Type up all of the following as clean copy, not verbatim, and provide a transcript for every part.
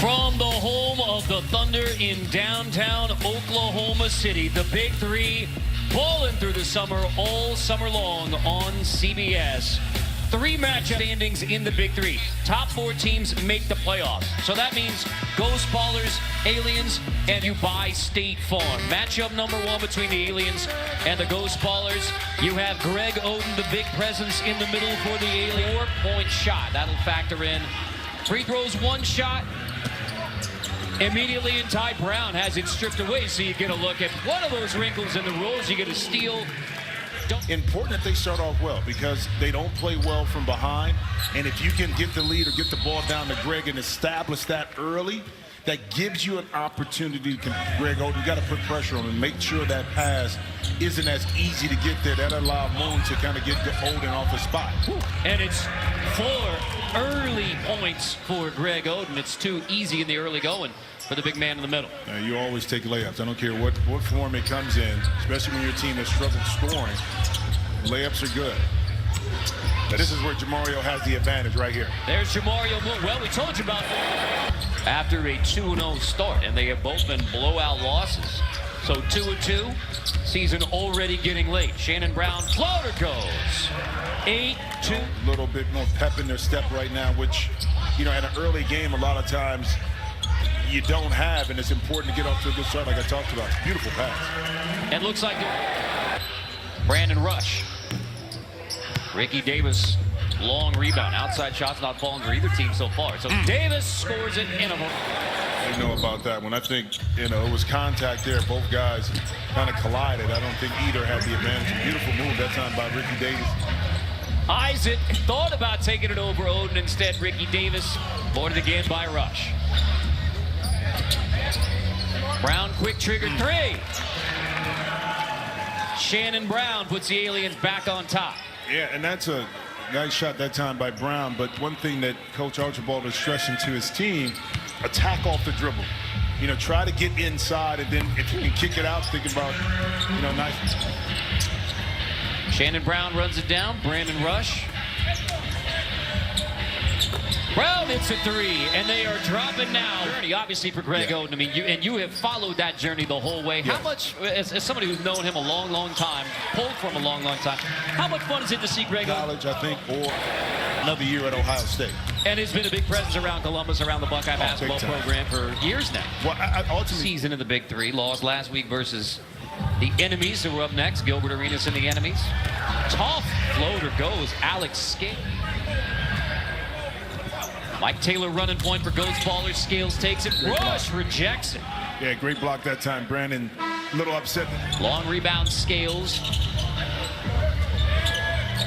From the home of the Thunder in downtown Oklahoma City, the Big Three balling through the summer all summer long on CBS. 3 matchup standings in the Big Three. Top 4 teams make the playoffs. So that means Ghost Ballers, Aliens, and you buy State Farm. Matchup number 1 between the Aliens and the Ghost Ballers. You have Greg Oden, the big presence in the middle for the Aliens. 4-point shot. That'll factor in. Free throws, 1 shot. Immediately, and Ty Brown has it stripped away, so you get a look at one of those wrinkles in the rules. You get a steal. Important that they start off well because they don't play well from behind. And if you can get the lead or get the ball down to Greg and establish that early, that gives you an opportunity to Greg Oden. You got to put pressure on him and make sure that pass isn't as easy to get there. That allowed Moon to kind of get the Oden off the spot. And it's 4 early points for Greg Oden. It's too easy in the early going for the big man in the middle. You always take layups. I don't care what form it comes in, especially when your team has struggled scoring. Layups are good. But this is where Jamario has the advantage right here. There's Jamario Moon. Well, we told you about that. After a 2-0 start, and they have both been blowout losses. So 2-2, season already getting late. Shannon Brown, floater goes. 8-2. A little bit more pep in their step right now, which, you know, at an early game, a lot of times you don't have, and it's important to get off to a good start like I talked about. Beautiful pass. It looks like Brandon Rush. Ricky Davis, long rebound. Outside shots not falling for either team so far. So Davis scores it in a... I know about that one. I think, you know, it was contact there. Both guys kind of collided. I don't think either had the advantage. Beautiful move that time by Ricky Davis. Isaac thought about taking it over Oden. Instead, Ricky Davis boarded again by Rush. Brown, quick trigger 3. Shannon Brown puts the Aliens back on top. Yeah, and that's a nice shot that time by Brown. But one thing that Coach Archibald is stressing to his team, attack off the dribble. You know, try to get inside, and then if you can kick it out, think about, you know, nice. Shannon Brown runs it down. Brandon Rush. Brown hits a 3, and they are dropping now. Journey, obviously, for Greg Oden. I mean, you have followed that journey the whole way. How much, as somebody who's known him a long, long time, pulled from a long, long time, how much fun is it to see Greg Oden? College, I think, or another year at Ohio State. And he's been a big presence around Columbus, around the Buckeye basketball program for years now. Well, ultimately, season of the Big Three, lost last week versus the Enemies, who were up next. Gilbert Arenas and the Enemies. Tough floater goes. Alex Scales. Mike Taylor running point for Ghost Ballers. Scales takes it. Rush rejects it. Yeah, great block that time. Brandon, a little upset. Long rebound, Scales.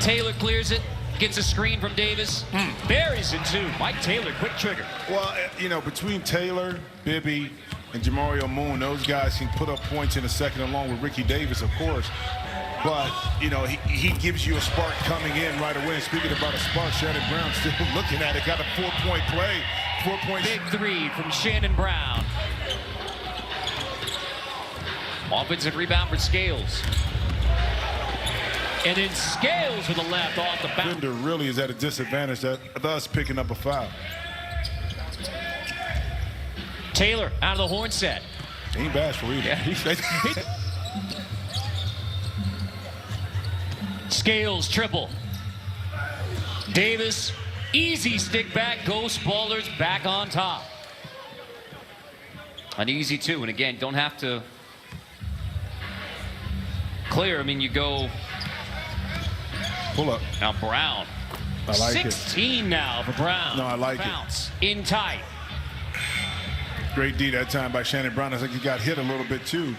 Taylor clears it. Gets a screen from Davis. Buries it too. Mike Taylor, quick trigger. Well, you know, between Taylor, Bibby, and Jamario Moon, those guys can put up points in a second, along with Ricky Davis, of course. But, you know, he gives you a spark coming in right away. And speaking about a spark, Shannon Brown still looking at it. Got a 4-point play. 4 points. Big 3 from Shannon Brown. Offensive rebound for Scales. And then Scales with the left off the bounce. Defender really is at a disadvantage, thus picking up a foul. Taylor out of the horn set. He ain't bashful either. Yeah. Scales triple. Davis, easy stick back. Ghost Ballers back on top. An easy 2, and again, don't have to clear. I mean, you go. Pull up. Now Brown. I like 16 now for Brown. No, I like Bounce in tight. Great D that time by Shannon Brown. I think he got hit a little bit too.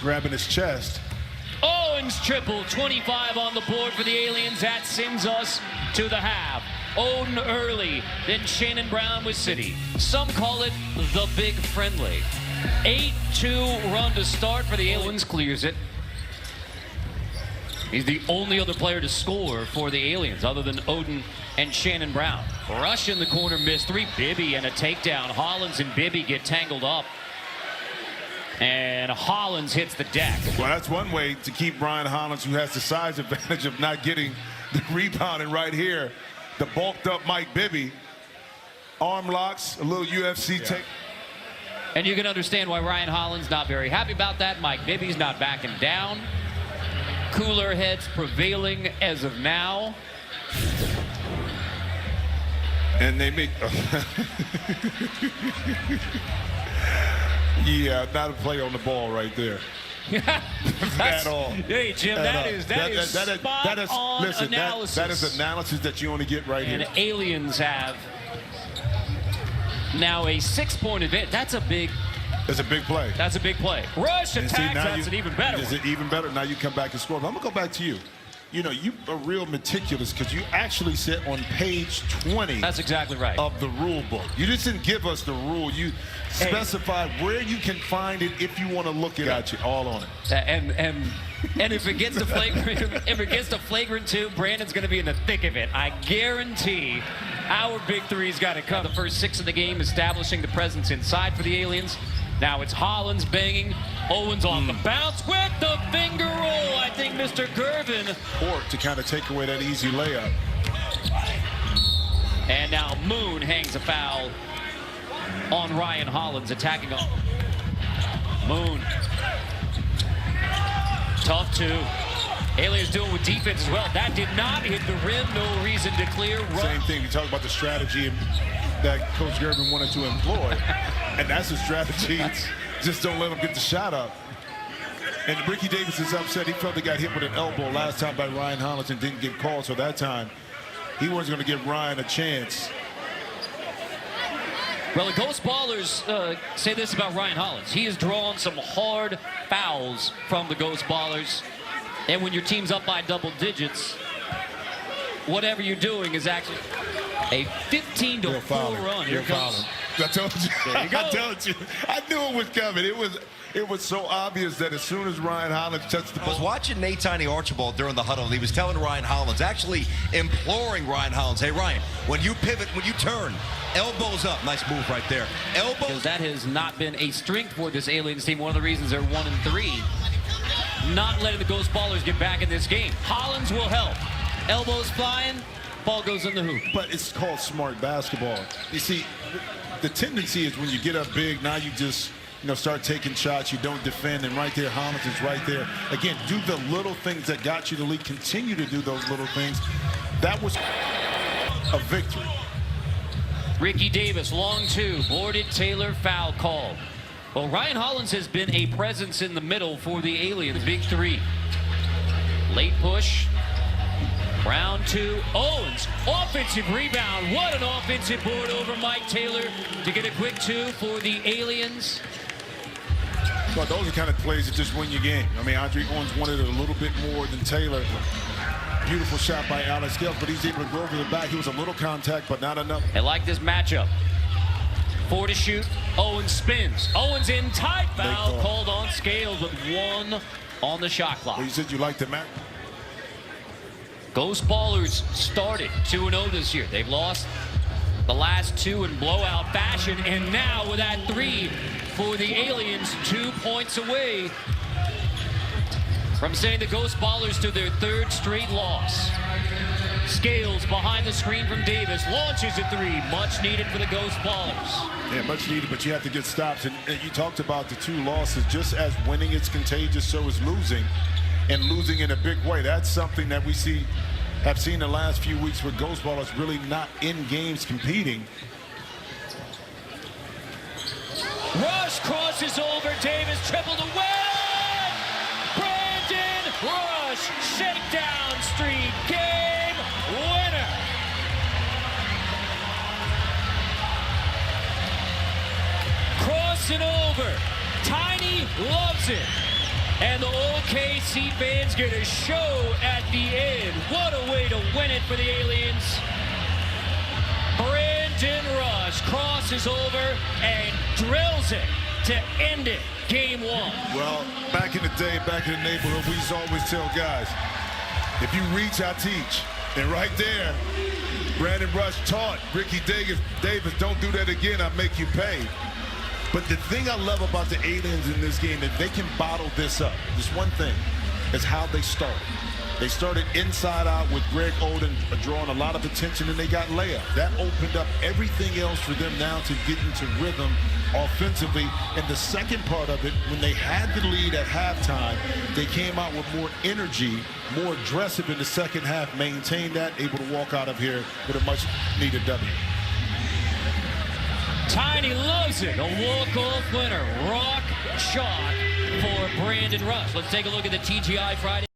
Grabbing his chest. Owens triple, 25 on the board for the Aliens. That sends us to the half. Oden early, then Shannon Brown with City. Some call it the big friendly. 8-2 run to start for the Aliens. Clears it. He's the only other player to score for the Aliens other than Oden and Shannon Brown. Rush in the corner, missed 3. Bibby and a takedown. Hollins and Bibby get tangled up. And Hollins hits the deck. Well, that's one way to keep Brian Hollins, who has the size advantage of not getting the rebound. And right here, the bulked up Mike Bibby Arm locks, a little UFC take. And you can understand why Ryan Holland's not very happy about that. Mike Bibby's not backing down. Cooler heads prevailing as of now. And they make... yeah, not a play on the ball right there. At all. Hey, Jim, that is spot-on analysis. That is analysis that you only get right here. And Aliens have now a 6-point advantage. That's a big play. That's a big play. Rush attack, that's an even better one. Is it even better? Now you come back and score. But I'm going to go back to you. You know, you are real meticulous because you actually sit on page 20. That's exactly right. Of the rule book. You just didn't give us the rule. You specified where you can find it if you want to look it up. Got you all on it. And if it gets to flagrant 2, Brandon's going to be in the thick of it. I guarantee our big three's got to come. The first 6 of the game, establishing the presence inside for the Aliens. Now it's Hollins banging. Owens on the bounce with the finger roll. I think Mr. Gervin. Or to kind of take away that easy layup. And now Moon hangs a foul on Ryan Hollins, attacking on Moon. Tough 2. Aliens doing with defense as well. That did not hit the rim. No reason to clear. Same thing. You talk about the strategy that Coach Gervin wanted to employ. And that's a strategy. Just don't let him get the shot up. And Ricky Davis is upset. He felt he got hit with an elbow last time by Ryan Hollins and didn't get called. So that time, he wasn't going to give Ryan a chance. Well, the Ghost Ballers say this about Ryan Hollins. He has drawn some hard fouls from the Ghost Ballers. And when your team's up by double digits, whatever you're doing is actually a 15-4 run. Here comes. I told you. There you go. I told you. I knew it was coming. It was so obvious that as soon as Ryan Hollins touched the ball. I was watching Nate Tiny Archibald during the huddle, and he was telling Ryan Hollins, actually imploring Ryan Hollins, hey, Ryan, when you pivot, when you turn, elbows up. Nice move right there. Elbows. Because that has not been a strength for this Aliens team. One of the reasons they're 1-3. Not letting the Ghost Ballers get back in this game. Hollins will help. Elbows flying, ball goes in the hoop. But it's called smart basketball. You see, the tendency is when you get up big, now you just, start taking shots. You don't defend, and right there, Hollins is right there. Again, do the little things that got you the lead. Continue to do those little things. That was a victory. Ricky Davis, long 2, boarded Taylor, foul called. Well, Ryan Hollins has been a presence in the middle for the Aliens, big 3. Late push. Round 2, Owens, offensive rebound. What an offensive board over Mike Taylor to get a quick 2 for the Aliens. Well, those are kind of plays that just win your game. I mean, Andre Owens wanted it a little bit more than Taylor. Beautiful shot by Alex Gales, but he's able to go over the back. He was a little contact, but not enough. I like this matchup. 4 to shoot. Owens spins. Owens in tight. Foul called on Scales with 1 on the shot clock. Well, you said you liked the match. Ghost Ballers started 2-0 this year. They've lost the last 2 in blowout fashion, and now with that 3 for the Aliens, 2 points away from sending the Ghost Ballers to their 3rd straight loss. Scales behind the screen from Davis, launches a 3, much needed for the Ghost Ballers. Yeah, much needed, but you have to get stops. And you talked about the 2 losses. Just as winning is contagious, so is losing. And losing in a big way. That's something that we have seen the last few weeks where Ghost Ballers really not in games competing. Rush crosses over, Davis triple to win! Brandon Rush, shakedown streak, game winner! Crossing over, Tiny loves it. And the OKC fans get a show at the end. What a way to win it for the Aliens. Brandon Rush crosses over and drills it to end it. Game 1. Well, back in the day, back in the neighborhood, we used to always tell guys, if you reach, I teach. And right there, Brandon Rush taught Ricky Davis, don't do that again, I'll make you pay. But the thing I love about the Aliens in this game, that they can bottle this up. Just one thing, is how they start. They started inside out with Greg Oden drawing a lot of attention, and they got layup. That opened up everything else for them now to get into rhythm offensively. And the second part of it, when they had the lead at halftime, they came out with more energy, more aggressive in the second half, maintained that, able to walk out of here with a much-needed W. Tiny loves it. A walk-off winner. Rock chalk for Brandon Rush. Let's take a look at the TGI Friday.